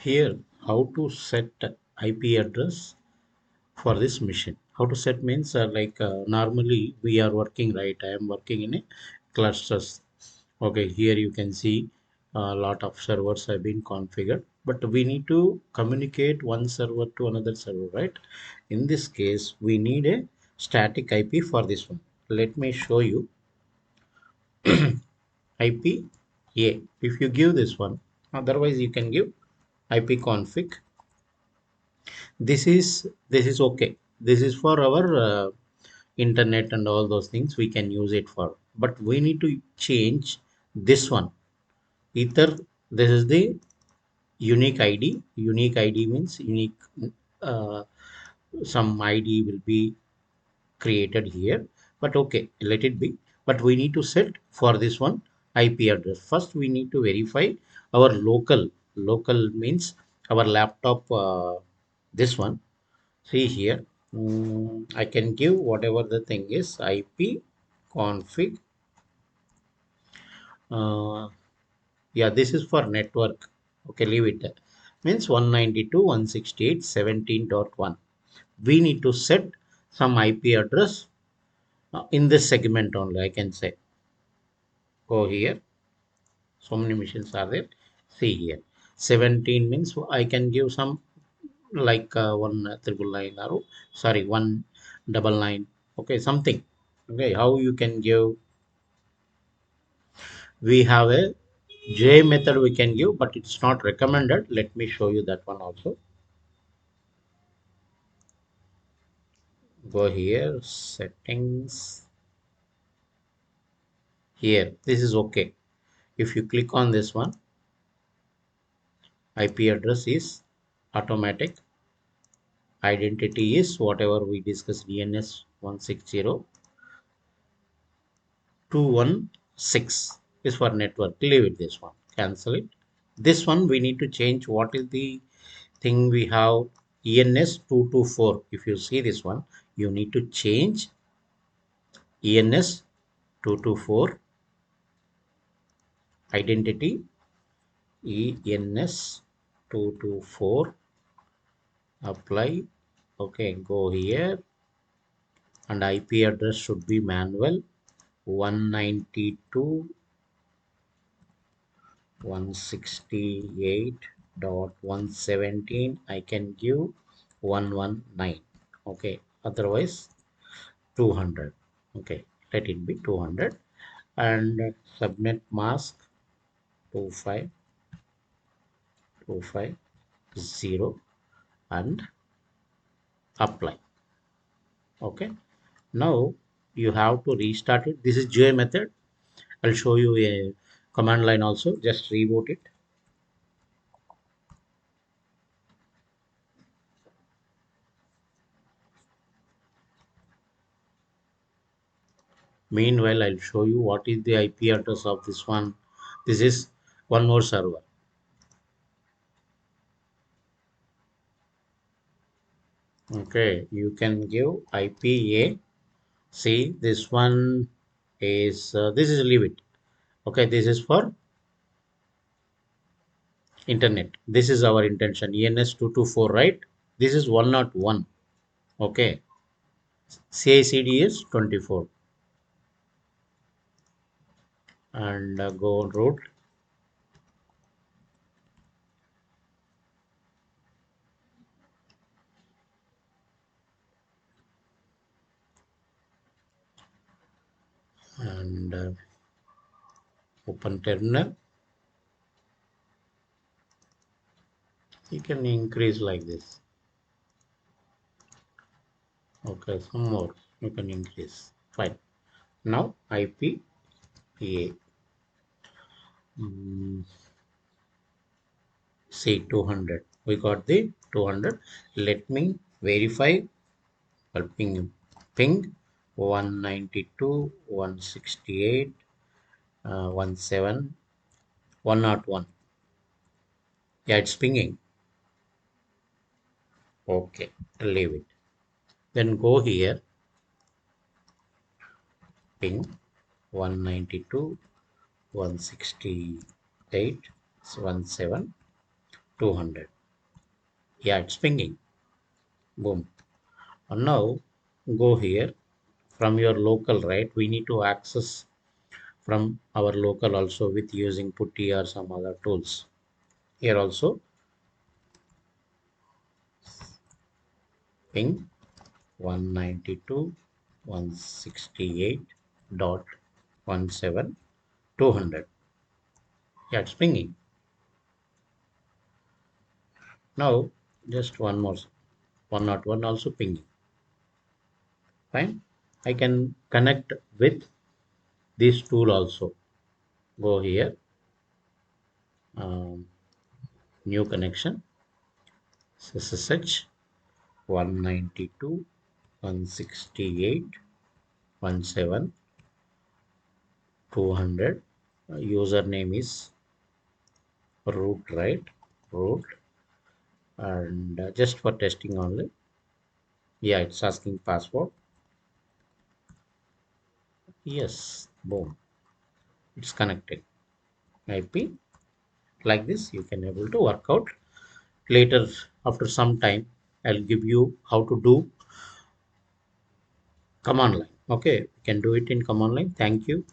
Here, how to set IP address for this machine. How to set means normally we are working, right? I am working in a clusters. Okay, here you can see a lot of servers have been configured, but we need to communicate one server to another server, right? In this case we need a static IP for this one. Let me show you. IP a, if you give this one, otherwise you can give IP config. This is okay. This is for our internet and all those things we can use it for, but we need to change this one. Either this is the unique id means unique, uh, some id will be created here, but okay, let it be. But we need to set for this one IP address. First we need to verify our local means our laptop, this one. See here, I can give whatever the thing is IP config. uh, yeah, this is for network. Okay, leave it. Means 192.168.17.1. We need to set some IP address in this segment only, I can say. Go here, so many machines are there. See here, 17 means I can give some like one triple line, or sorry, 199. Okay, something. Okay, how you can give? We have a J method we can give, but it's not recommended. Let me show you that one also. Go here, settings. Here, this is okay. If you click on this one, IP address is automatic. Identity is whatever we discussed, DNS 160.216 is for network. Leave it this one. Cancel it. This one we need to change. What is the thing we have? ENS 224. If you see this one, you need to change ENS 224 identity. ENS 224 apply. Okay, go here, and IP address should be manual 192.168.117. I can give 119. Okay, otherwise 200. Okay, let it be 200. And subnet mask 25250 and apply. Okay, now you have to restart it. This is GUI method. I'll show you a command line also. Just reboot it. Meanwhile, I'll show you what is the IP address of this one. This is one more server. Okay, you can give IPA. See, this one is this is leave it. Okay, this is for internet. This is our intention. ENS 224, right? This is 101. Okay, CICD is 24. And go on root. And open terminal. You can increase like this. Okay, some more you can increase. Fine. Now IP PA. See 200. We got the 200. Let me verify. Ping 192, 168, 17, 101. Yeah, it's pinging. Okay, leave it. Then go here, ping 192, 168, 17, 200. Yeah, it's pinging. Boom. And now go here from your local, right? We need to access from our local also with using putty or some other tools. Here also ping 192.168.17 200. Yeah, it's pinging. Now just one more, 101 also pinging. Fine. I can connect with this tool also. Go here, um, new connection, SSH 192.168.17 200. Username is root, right? Root. And just for testing only. Yeah, it's asking password. Yes, boom, it's connected. IP like this you can able to work out. Later, after some time, I'll give you how to do command line. Okay, you can do it in command line. Thank you.